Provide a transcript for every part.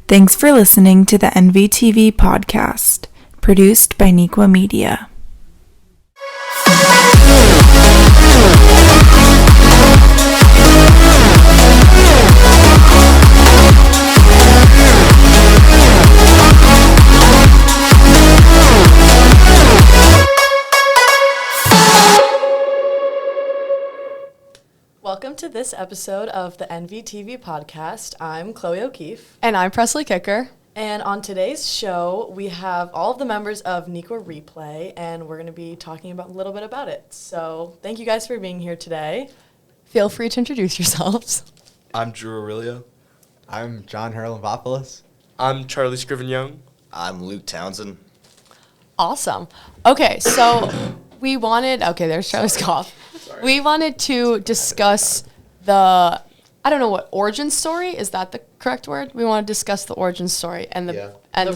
Thanks for listening to the NVTV podcast, produced by Neuqua Media. Welcome to this episode of the NVTV podcast. I'm Chloe O'Keefe. And I'm Presley Kicker. And on today's show, we have all of the members of Neuqua Replay, and we're going to be talking about a little bit about it. So thank you guys for being here today. Feel free to introduce yourselves. I'm Drew Aurelio. I'm John Hurlin-Vopoulos. I'm Charlie Scriven-Young. I'm Luke Townsend. Awesome. Okay, so there's Charlie's cough. We wanted to discuss the origin story. Is that the correct word? We want to discuss the origin story and the revival. And the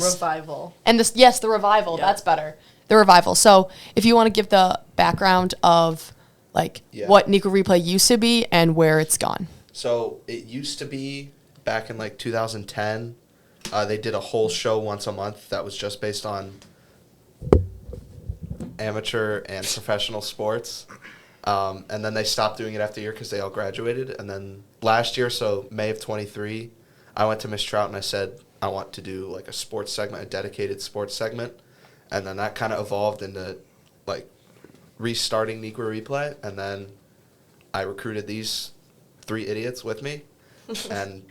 revival. Yeah. That's better. The revival. So if you want to give the background of what Neuqua Replay used to be and where it's gone. So it used to be back in 2010. They did a whole show once a month that was just based on amateur and professional sports. And then they stopped doing it after a year because they all graduated. And then last year, so May of 23, I went to Miss Trout and I said, I want to do a sports segment, a dedicated sports segment. And then that kind of evolved into restarting Neuqua Replay. And then I recruited these 3 idiots with me. And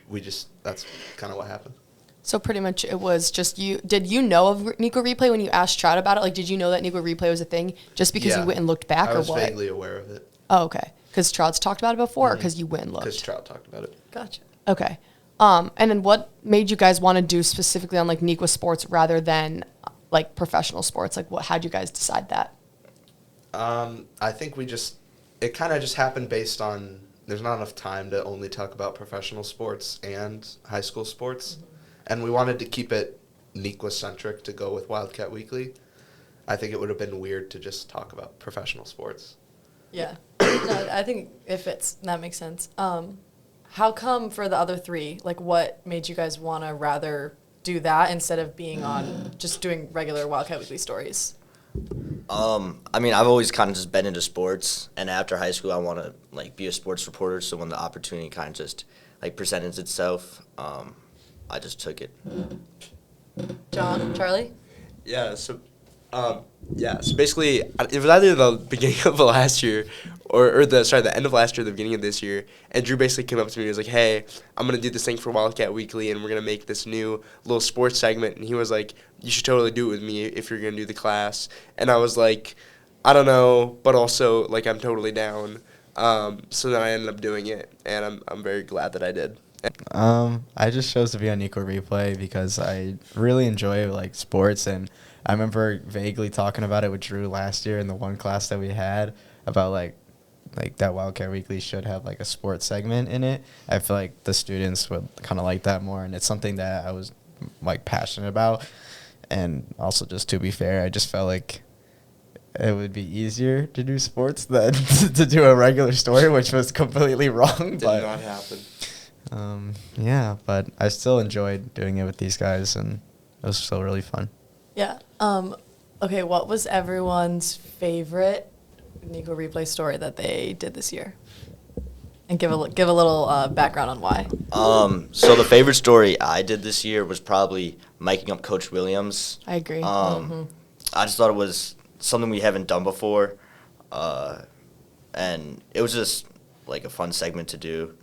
that's kind of what happened. So pretty much it was just you. Did you know of Neuqua Replay when you asked Trout about it? Did you know that Neuqua Replay was a thing just because you went and looked back, or what? I was vaguely aware of it. Oh, okay. Because Trout's talked about it before, or because you went and looked? Because Trout talked about it. Gotcha. Okay. And then what made you guys want to do specifically on Neuqua sports rather than professional sports? How'd you guys decide that? I think it kind of just happened based on there's not enough time to only talk about professional sports and high school sports. Mm-hmm. And we wanted to keep it Neuqua-centric to go with Wildcat Weekly. I think it would have been weird to just talk about professional sports. Yeah. No, I think that makes sense. How come for the other 3, what made you guys want to rather do that instead of being on just doing regular Wildcat Weekly stories? I've always kind of just been into sports, and after high school I want to be a sports reporter, so when the opportunity kind of just presented itself, I just took it. John, Charlie? So basically, it was either the beginning of last year or the end of last year, the beginning of this year, and Drew basically came up to me and was like, hey, I'm going to do this thing for Wildcat Weekly, and we're going to make this new little sports segment, and he was like, you should totally do it with me if you're going to do the class, and I was like, I don't know, but also, I'm totally down, so then I ended up doing it, and I'm very glad that I did. I just chose to be on Neuqua Replay because I really enjoy sports, and I remember vaguely talking about it with Drew last year in the one class that we had about that Wildcat Weekly should have a sports segment in it. I feel like the students would kind of like that more, and it's something that I was passionate about. And also, just to be fair, I just felt like it would be easier to do sports than to do a regular story, which was completely wrong. Did not happen. But I still enjoyed doing it with these guys, and it was still really fun. Yeah. Okay, what was everyone's favorite Neuqua Replay story that they did this year? And give a little background on why. So the favorite story I did this year was probably miking up Coach Williams. I agree. I just thought it was something we haven't done before, and it was just a fun segment to do.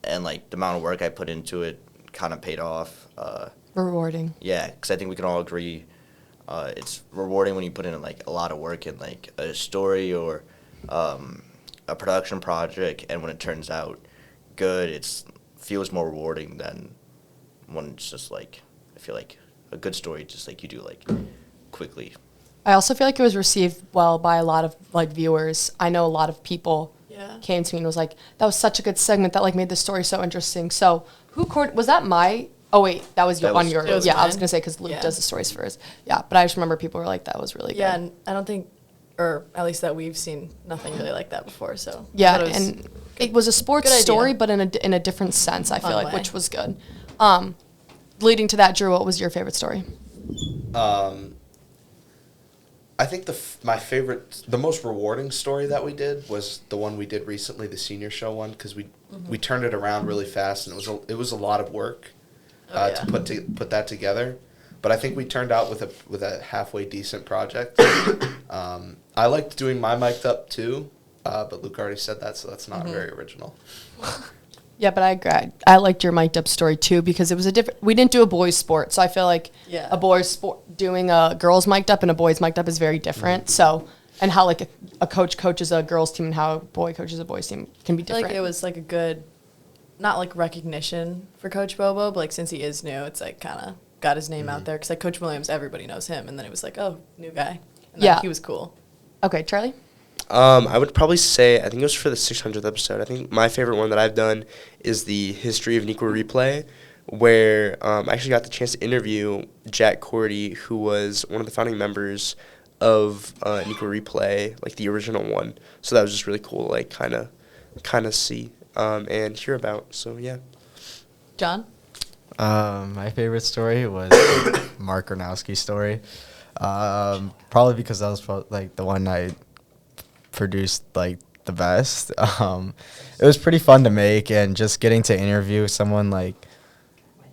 And the amount of work I put into it kind of paid off. Rewarding. Yeah, because I think we can all agree it's rewarding when you put in a lot of work in a story or a production project, and when it turns out good, it feels more rewarding than when it's just I feel like a good story just you do quickly. I also feel like it was received well by a lot of viewers. I know a lot of people came to me and was like, that was such a good segment that made the story so interesting. So was that my Oh, wait, that was on your... Yeah, mine. I was going to say, because Luke does the stories first. Yeah, but I just remember people were like, that was really good. Yeah, and I don't think, or at least that we've seen nothing really like that before, so... Yeah, and it was a sports story, but in a different sense, I feel like, which was good. leading to that, Drew, what was your favorite story? I think the most rewarding story that we did was the one we did recently, the senior show one, because we turned it around really fast, and it was a lot of work to put that together. But I think we turned out with a halfway decent project. I liked doing my mic'd up too, but Luke already said that, so that's not very original. Yeah, but I agree. I liked your mic'd up story too because it was we didn't do a boys sport, so I feel like a boys sport doing a girls mic'd up and a boys mic'd up is very different. So, and how like a coach coaches a girls team and how a boy coaches a boys team can be different. I feel like it was like a good, not like recognition for Coach Bobo, but like since he is new, it's like kind of got his name out there because like Coach Williams, everybody knows him, and then it was like, oh, new guy. And he was cool. Okay, Charlie. I would probably say, I think it was for the 600th episode. I think my favorite one that I've done is the history of Neuqua Replay, where I actually got the chance to interview Jack Cordy, who was one of the founding members of Neuqua Replay, like the original one. So that was just really cool, like kind of see and hear about. So yeah. John? My favorite story was Mark Gronowski's story. Probably because that was like the one I produced like the best. It was pretty fun to make, and just getting to interview someone like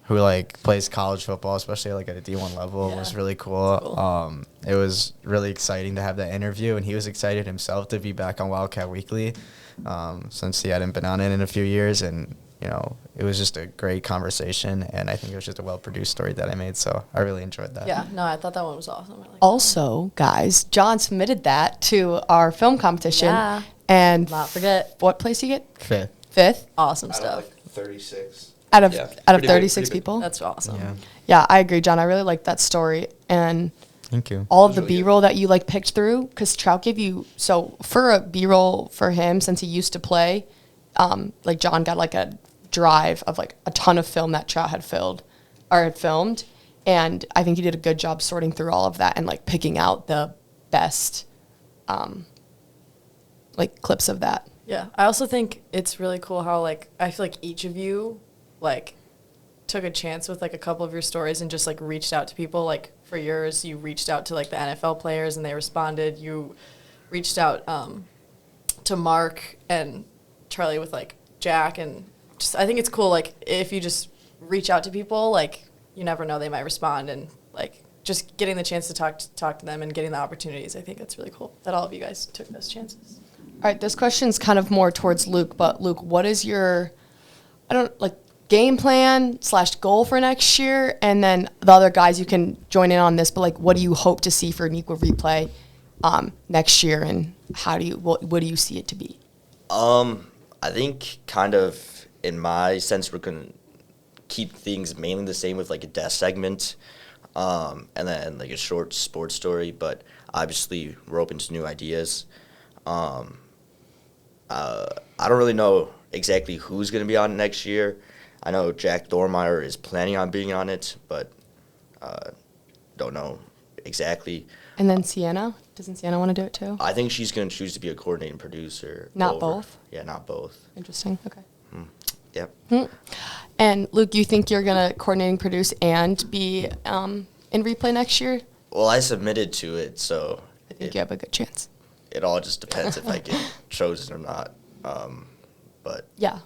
who like plays college football, especially like at a D1 level, was really cool. It was really exciting to have that interview, and he was excited himself to be back on Wildcat Weekly since he hadn't been on it in a few years, and you know, it was just a great conversation, and I think it was just a well-produced story that I made, so I really enjoyed that. Yeah, no, I thought that one was awesome. Also, guys, John submitted that to our film competition. Yeah. And not forget. What place you get? Fifth. Awesome stuff. Like 36. Out of 36 people? That's awesome. Yeah, I agree, John. I really liked that story. And thank you. All of the B-roll that you like picked through, because Trout gave you, so for a B-roll for him, since he used to play, like John got like a drive of like a ton of film that Trout had filmed, and I think he did a good job sorting through all of that and like picking out the best like clips of that. Yeah, I also think it's really cool how like I feel like each of you like took a chance with like a couple of your stories and just like reached out to people. Like for yours, you reached out to like the NFL players and they responded. You reached out to Mark and Charlie with like Jack, and just I think it's cool like if you just reach out to people, like you never know, they might respond, and like just getting the chance to talk to them and getting the opportunities. I think that's really cool that all of you guys took those chances. All right, this question's kind of more towards Luke, but Luke, what is your game plan / goal for next year? And then the other guys, you can join in on this, but like what do you hope to see for Neuqua Replay next year, and what do you see it to be? I think kind of in my sense, we're going to keep things mainly the same with like a death segment and then like a short sports story, but obviously we're open to new ideas. I don't really know exactly who's going to be on it next year. I know Jack Thormeyer is planning on being on it, but don't know exactly. And then Sienna? Doesn't Sienna want to do it too? I think she's going to choose to be a coordinating producer. Not both? Yeah, not both. Interesting. Okay. Yep. And Luke, you think you're going to coordinating produce and be in Replay next year? Well, I submitted to it, so I think you have a good chance. It all just depends if I get chosen or not. But yeah,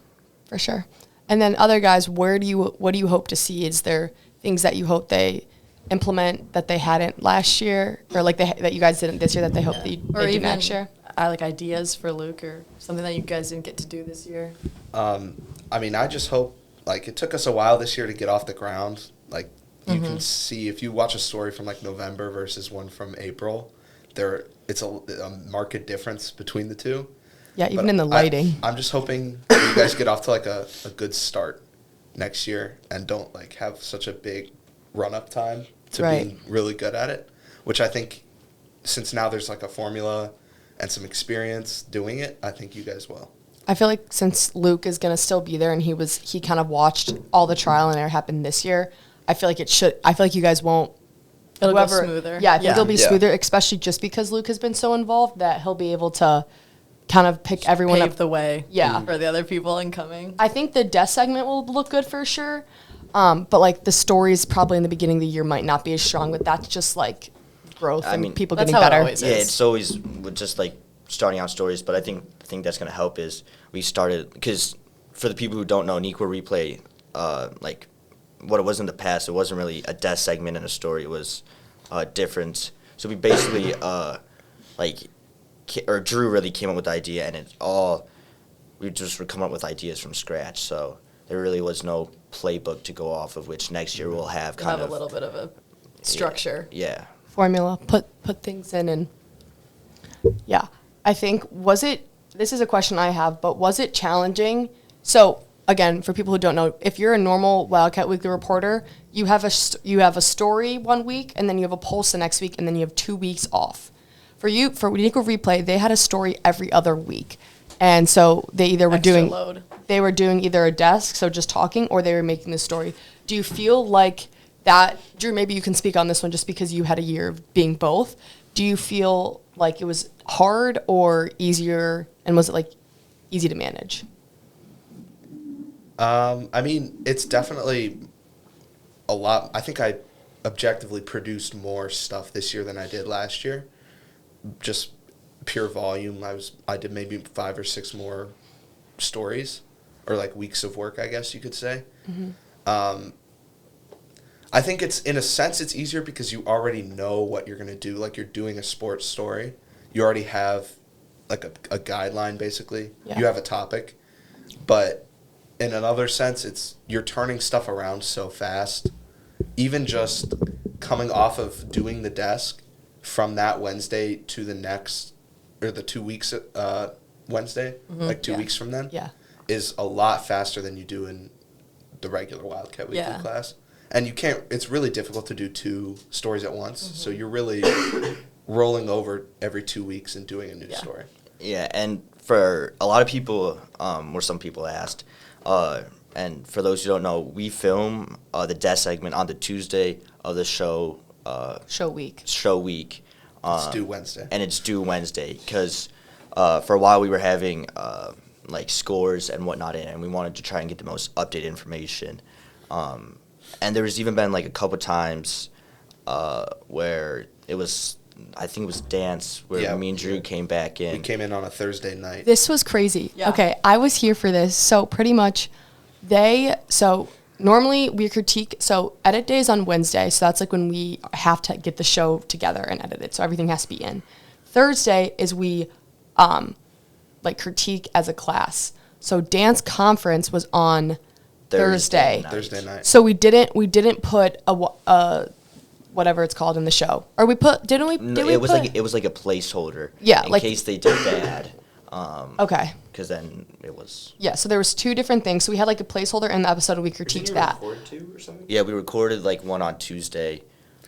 for sure. And then other guys, what do you hope to see? Is there things that you hope they implement that they hadn't last year, or like that you guys didn't this year that they hope they do next year? I like ideas for Luke or something that you guys didn't get to do this year. I mean, I just hope, like, it took us a while this year to get off the ground. Like, you can see, if you watch a story from, like, November versus one from April, it's a marked difference between the two. Yeah, even in the lighting. I'm just hoping you guys get off to, like, a good start next year and don't, like, have such a big run-up time to being really good at it, which I think, since now there's, like, a formula and some experience doing it, I think you guys will. I feel like since Luke is going to still be there and he kind of watched all the trial and error happen this year, I feel like you guys won't. It'll go smoother. Yeah, I think it'll be smoother, especially just because Luke has been so involved that he'll be able to kind of pick everyone up. Pave the way for the other people incoming. I think the death segment will look good for sure. But like the stories probably in the beginning of the year might not be as strong, but that's just like growth I and mean, people that's getting how it better. always Yeah, is. it's always with just like starting out stories, but I think the thing that's gonna help is we started because for the people who don't know, Neuqua Replay, like what it was in the past, it wasn't really a death segment in a story. It was different. So we basically Drew really came up with the idea, and we just would come up with ideas from scratch. So there really was no playbook to go off of, which next year we'll have We'll kind have of a little bit of a structure. Yeah. Formula, put things in, and yeah, I think this is a question I have, but was it challenging? So again, for people who don't know, if you're a normal Wildcat Weekly reporter, you have a story 1 week, and then you have a pulse the next week, and then you have 2 weeks off. For Neuqua Replay, they had a story every other week, and so they either were Extra load. they were doing either a desk, so just talking, or they were making the story. Do you feel like that, Drew, maybe you can speak on this one just because you had a year of being both. Do you feel like it was hard or easier, and was it like easy to manage? I mean, it's definitely a lot. I think I objectively produced more stuff this year than I did last year. Just pure volume. I did maybe 5 or 6 more stories, or like weeks of work, I guess you could say. Mm-hmm. I think in a sense it's easier because you already know what you're gonna do. Like, you're doing a sports story, you already have like a guideline basically. Yeah. You have a topic, but in another sense, you're turning stuff around so fast. Even just coming off of doing the desk from that Wednesday to the next, or the 2 weeks Wednesday, like 2 Yeah. weeks from then, Yeah. is a lot faster than you do in the regular Wildcat Weekly Yeah. class. And it's really difficult to do 2 stories at once. So you're really rolling over every 2 weeks and doing a new story. Yeah, and for a lot of people, or some people asked, and for those who don't know, we film the death segment on the Tuesday of the show. Show week. Show week. It's due Wednesday. And it's due Wednesday because for a while we were having like scores and whatnot in, and we wanted to try and get the most updated information. And there's even been like a couple times where I think it was dance, where me and Drew came back in. We came in on a Thursday night. This was crazy. Yeah. Okay, I was here for this. So pretty much normally we critique, so edit day is on Wednesday, so that's like when we have to get the show together and edit it, so everything has to be in. Thursday is we like critique as a class. So dance conference was on Thursday. night. Thursday night. So we didn't put a whatever it's called in the show, or we put didn't we? No, Did we it was put, like a placeholder. Yeah, in like- case they did bad. okay. Because then it was. Yeah, so there was 2 different things. So we had like a placeholder in the episode, and we critiqued that. Yeah, we recorded like one on Tuesday,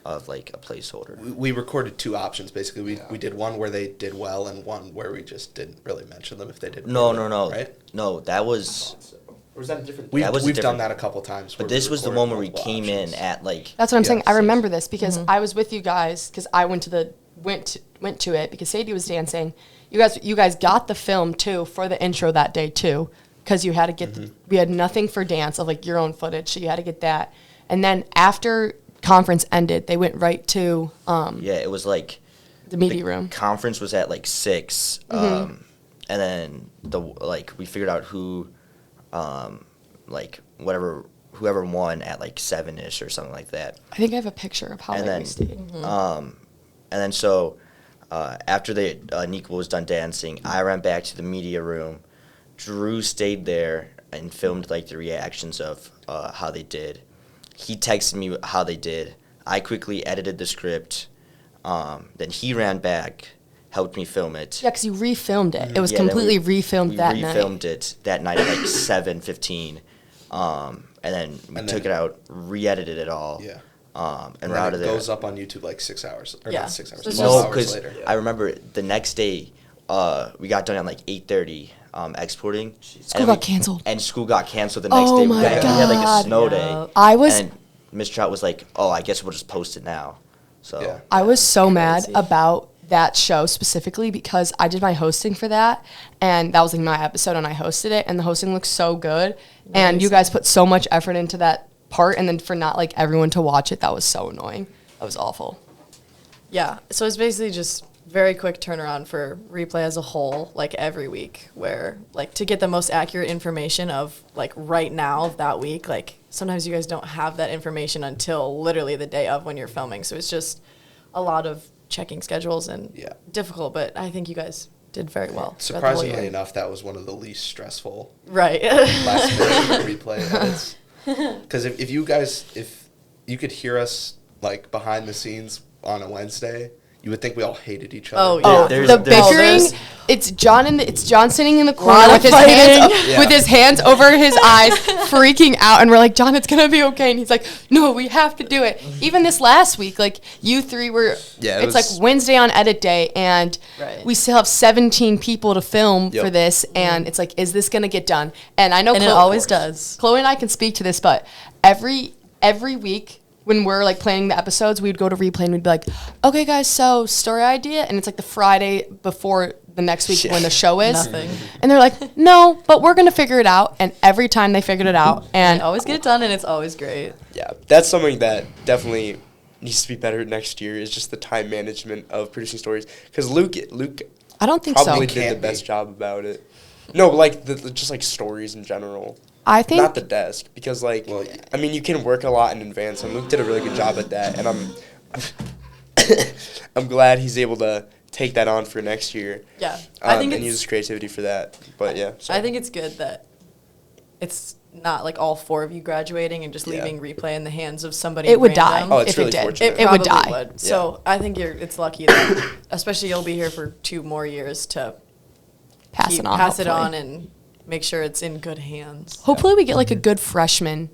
of like a placeholder. We recorded 2 options, basically. We did one where they did well and one where we just didn't really mention them if they did No, poorly, right? no, that was. Or was that a different? We've That was a done different- that a couple times. But where this we was the recorded one where we multiple came options. in at like. That's what I'm saying. I Yes. remember this because I was with you guys because I went to it because Sadie was dancing. You guys got the film too for the intro that day too because you had to get we had nothing for dance of like your own footage, so you had to get that. And then after conference ended, they went right to Yeah, it was like. the media room. Conference was at like 6, and then we figured out who, whoever won at like 7ish or something like that. I think I have a picture of how And late then, we stayed. and then so after Neuqua was done dancing, I ran back to the media room. Drew stayed there and filmed like the reactions of how they did. He texted me how they did. I quickly edited the script. Then he ran back, helped me film it. Yeah, because you refilmed it. It was Yeah, then completely refilmed that we night. refilmed it that night at like 7:15, and then we And took then- it out, re-edited it all. Yeah. And And routed then it. it goes up on YouTube like 6 hours. Or Yeah. not 6 hours, So it's 12 No, hours because later. I remember the next day, we got done at like 8:30 exporting. School got canceled. And school got canceled the next Oh day. my We had like a God. snow Yeah. day. I was And Miss Trout was like, "Oh, I guess we'll just post it now." So Yeah. I was so mad Crazy. about that show specifically because I did my hosting for that, and that was like my episode, and I hosted it, and the hosting looked so good, and you guys put so much effort into that part, and then for not like everyone to watch it, that was so annoying. That was awful. Yeah, so it's basically just very quick turnaround for replay as a whole, like every week, where like to get the most accurate information of like right now of that week, like sometimes you guys don't have that information until literally the day of when you're filming. So it's just a lot of checking schedules and difficult, but I think you guys did very well. Surprisingly enough, that was one of the least stressful right last minute replay edits. Because if you could hear us like behind the scenes on a Wednesday, you would think we all hated each other. Oh, Oh, yeah. the bickering. It's John sitting in the corner with his hands over his eyes, freaking out, and we're like, John, it's gonna be okay. And he's like, no, we have to do it. Even this last week, like you three were. Yeah, it's like Wednesday on edit day, and we still have 17 people to film for this, and it's like, is this gonna get done? And I know, and it always does. Chloe and I can speak to this, but every week, when we're like planning the episodes, we'd go to replay and we'd be like, okay guys, so story idea, and it's like the Friday before the next week when the show is. Nothing. And they're like, no, but we're gonna figure it out. And every time they figured it out, and They always get it done, and it's always great. Yeah, that's something that definitely needs to be better next year, is just the time management of producing stories. Because Luke I don't think probably so. did the best job about it. No, but like just like stories in general. I think Not the desk, because like, I mean, you can work a lot in advance, and Luke did a really good job at that, and I'm glad he's able to take that on for next year. Yeah, I think and it's use his creativity for that. But yeah, I think it's good that it's not like all four of you graduating and just leaving replay in the hands of somebody. it would die random. Oh, it's if really it did. fortunate. It would Probably die. would. So I think it's lucky that, especially you'll be here for 2 more years to Pass it on. pass it hopefully. on, and make sure it's in good hands. Hopefully we get like a good freshman.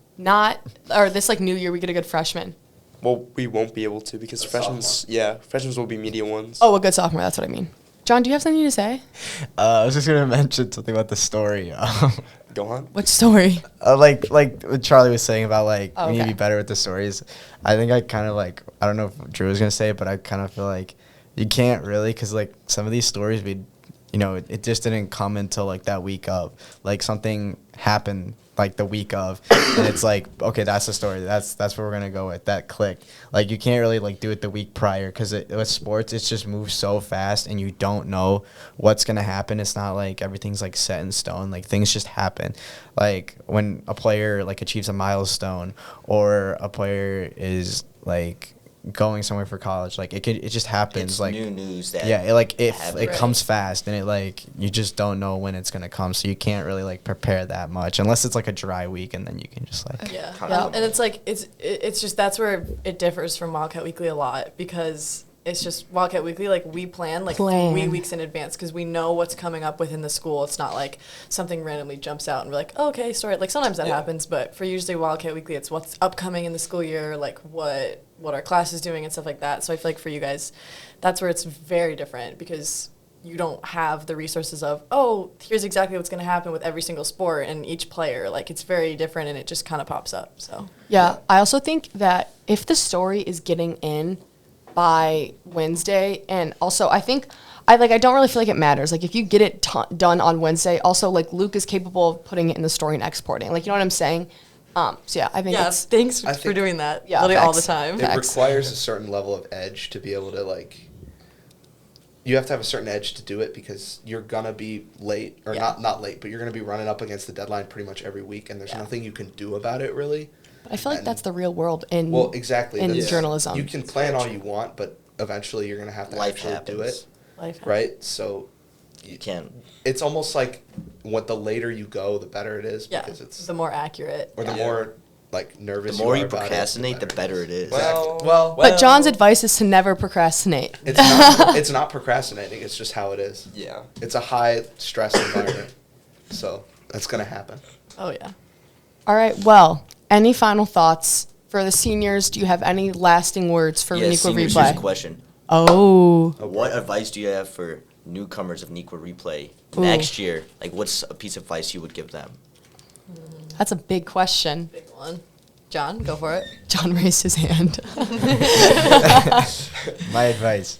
Or this like new year we get a good freshman. well, we won't be able to, because freshmen will be media ones. Oh, a good sophomore. That's what I mean. John, do you have something to say? I was just gonna mention something about the story. Go on. What story? Like what Charlie was saying about like we need to Okay. be better with the stories. I think I kind of like, I don't know if Drew was gonna say it, but I kind of feel like you can't really, because like some of these stories it just didn't come until like that week of, like something happened like the week of, and it's like, okay, that's the story, that's what we're gonna go with, that clicked. Like you can't really like do it the week prior, because with sports it's just moves so fast and you don't know what's gonna happen. It's not like everything's like set in stone, like things just happen. Like when a player like achieves a milestone, or a player is like going somewhere for college, like it just happens. It's like new news that it comes fast, and it like you just don't know when it's gonna come, so you can't really like prepare that much unless it's like a dry week, and then you can just like Yeah, Yeah. and it's like it's just that's where it differs from Wildcat Weekly a lot, because it's just Wildcat Weekly, like we plan like 3 weeks in advance because we know what's coming up within the school. It's not like something randomly jumps out and we're like, oh, okay, story. Like sometimes that happens, but for usually Wildcat Weekly, it's what's upcoming in the school year, like what our class is doing and stuff like that. So I feel like for you guys, that's where it's very different, because you don't have the resources of, oh, here's exactly what's going to happen with every single sport and each player. Like it's very different, and it just kind of pops up. So Yeah, I also think that if the story is getting in by Wednesday, and also I don't really feel like it matters. Like if you get it done on Wednesday, also like Luke is capable of putting it in the story and exporting. Like, you know what I'm saying? So yeah, I think it's thanks I for think- doing that. Yeah, Literally all the facts. time. It requires a certain level of edge to be able to like. You have to have a certain edge to do it, because you're gonna be late, or not late, but you're gonna be running up against the deadline pretty much every week, and there's nothing you can do about it really. But I feel like And- that's the real world in Well, exactly. in that's- journalism. You can plan all you want, but eventually you're gonna have to Life actually do happens. it, Life happens. right? So You can't. it's almost like the later you go, the better it is, Yeah, because it's the more accurate. or the more like nervous. The more you you are about procrastinate, the it, better it is. Exactly. Well, But John's advice is to never procrastinate. it's not procrastinating. It's just how it is. Yeah. It's a high stress environment, so that's gonna happen. Oh yeah. All right, well, any final thoughts for the seniors? Do you have any lasting words for Yes, Neuqua seniors, here's a Replay? question. Oh. What advice do you have for newcomers of Neuqua Replay next year? Like, what's a piece of advice you would give them? That's a big question. Big one. John, go for it. John raised his hand. My advice,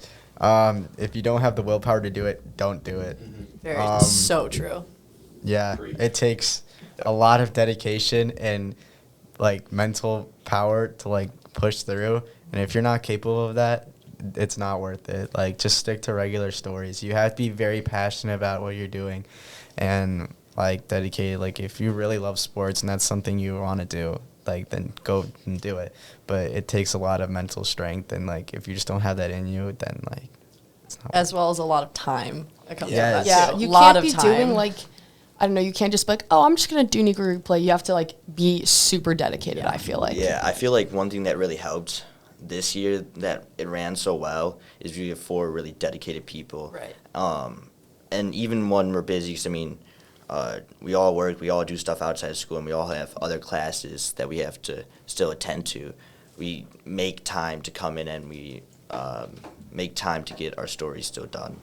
if you don't have the willpower to do it, don't do it. Very so true. Yeah, Agreed. it takes a lot of dedication, and like mental power to like push through. And if you're not capable of that, it's not worth it. Like, just stick to regular stories. You have to be very passionate about what you're doing and like dedicated. Like, if you really love sports and that's something you want to do, like, then go and do it. But it takes a lot of mental strength, and like if you just don't have that in you, then like it's not As well as a lot of time. That comes with Yes. that, Yeah, too. you Lot can't of be time. doing like, I don't know, you can't just be like, oh, I'm just gonna do Neuqua Replay. You have to like be super dedicated. I feel like. Yeah, I feel like one thing that really helped this year that it ran so well is we have 4 really dedicated people. Right. And even when we're busy, 'cause I mean, we all work, we all do stuff outside of school, and we all have other classes that we have to still attend to. We make time to come in and we make time to get our stories still done.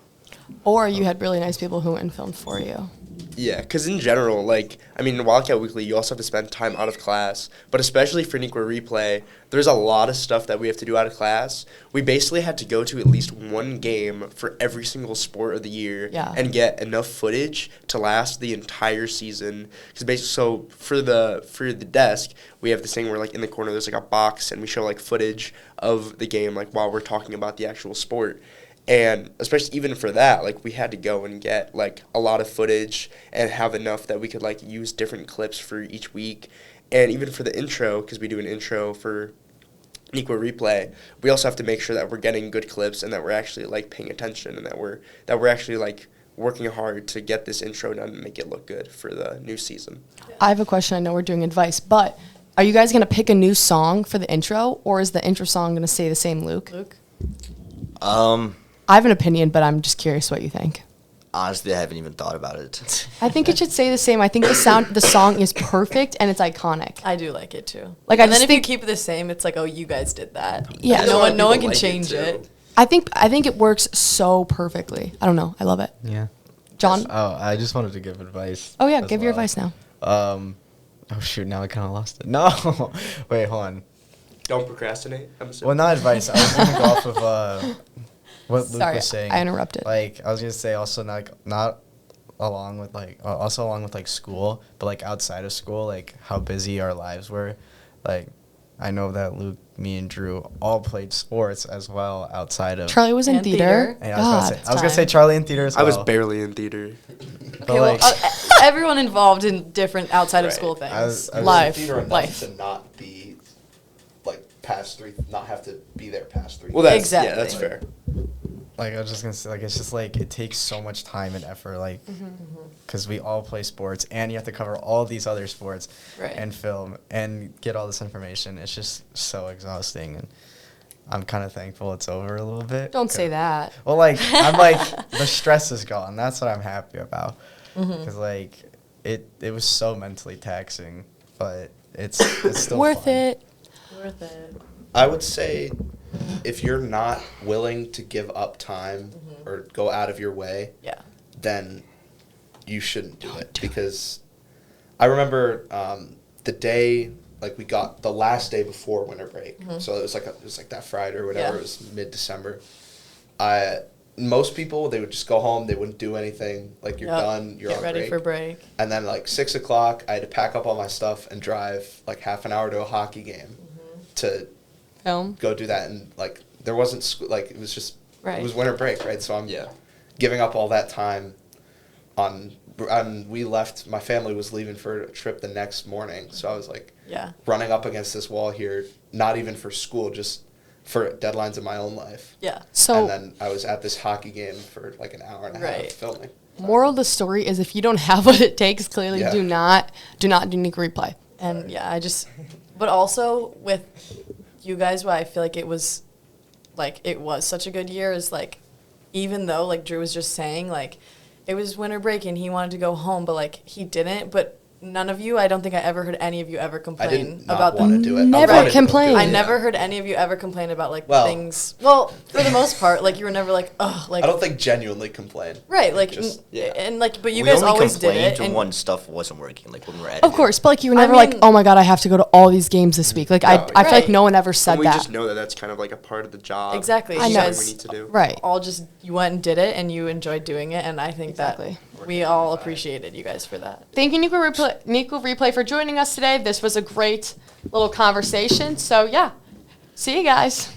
Or you had really nice people who went and filmed for you. Yeah, because in general, like, I mean, in Wildcat Weekly, you also have to spend time out of class. But especially for Neuqua Replay, there's a lot of stuff that we have to do out of class. We basically had to go to at least one game for every single sport of the year Yeah. and get enough footage to last the entire season. Because basically, so for the desk, we have this thing where, like, in the corner there's, like, a box, and we show, like, footage of the game, like, while we're talking about the actual sport. And especially even for that, like, we had to go and get, like, a lot of footage and have enough that we could, like, use different clips for each week. And even for the intro, because we do an intro for Neuqua Replay, we also have to make sure that we're getting good clips and that we're actually, like, paying attention and that we're actually, like, working hard to get this intro done and make it look good for the new season. I have a question. I know we're doing advice, but are you guys gonna pick a new song for the intro, or is the intro song gonna stay the same, Luke? I have an opinion, but I'm just curious what you think. Honestly, I haven't even thought about it. I think it should stay the same. I think the song is perfect and it's iconic. I do like it too. Like, I and then just if you think- keep it the same, it's like, oh, you guys did that. Yeah. No one People can like it change too. it. I think it works so perfectly. I don't know. I love it. Yeah. John? Oh, I just wanted to give advice. Oh, yeah. as Give your well. advice now. Oh shoot! Now I kind of lost it. No, wait, hold on. Don't procrastinate. I'm Well, assuming. not advice. I was gonna go off of what Luke Sorry, was saying. I interrupted. Like, I was gonna say also not along with like also along with like school, but like outside of school, like how busy our lives were. Like, I know that Luke, me, and Drew all played sports as well outside of. Charlie was in And theater. theater. And God. I was gonna say time. Charlie in theater as I well. was barely in theater. But Okay, like, well, everyone involved in different outside of Right. school things. I was Life. Theater enough Life. to not be like past 3, not have to be there past 3. Well, that's Exactly. yeah, that's fair. like I was just gonna say, like, it's just like it takes so much time and effort, like, because we all play sports and you have to cover all these other sports Right. and film and get all this information. It's just so exhausting, and I'm kind of thankful it's over a little bit. Don't say that. Well, like, I'm like, the stress is gone. That's what I'm happy about, because like it was so mentally taxing, but it's still Worth fun. it. Worth it. I would say if you're not willing to give up time or go out of your way, Yeah. then you shouldn't do it. Because I remember the day, like we got the last day before winter break. So it was like that Friday or whatever. Yeah. It was mid-December. Most people, they would just go home. They wouldn't do anything. Like, you're Yep. done. You're Get on ready break. for break. And then like 6 o'clock, I had to pack up all my stuff and drive like half an hour to a hockey game to Film. go do that. And like there wasn't like it was just Right. it was winter break, right? So I'm Yeah. giving up all that time on. We left. My family was leaving for a trip the next morning, so I was like Yeah. running up against this wall here. Not even for school, just for deadlines in my own life. Yeah. So, And then I was at this hockey game for like an hour and a half Right. filming. moral of the story is if you don't have what it takes, clearly Yeah. do not do Neuqua Replay. And yeah, but also with you guys, what I feel like it was such a good year is like, even though like Drew was just saying like, it was winter break and he wanted to go home, but like he didn't. But none of you, I don't think I ever heard any of you ever I complain didn't not about want that. to do it. I Never wanted to go do complain. it, I yeah. never heard any of you ever complain about like Well- things. Well, for the most part, like you were never like, oh, like I don't think genuinely complain. right, like Just- and like, but you we guys only always did complained it. And when stuff wasn't working, like when we're editing. Of course, but like you were I never mean- like, oh my god, I have to go to all these games this week. Like I feel like Right. no one ever said And we that. just know that that's kind of like a part of the job. Exactly. I You know. guys we need to do. Right. all just you went and did it, and you enjoyed doing it, and I think Exactly. that we all appreciated you guys for that. Thank you, Neuqua Replay, for joining us today. This was a great little conversation. So, yeah, see you guys.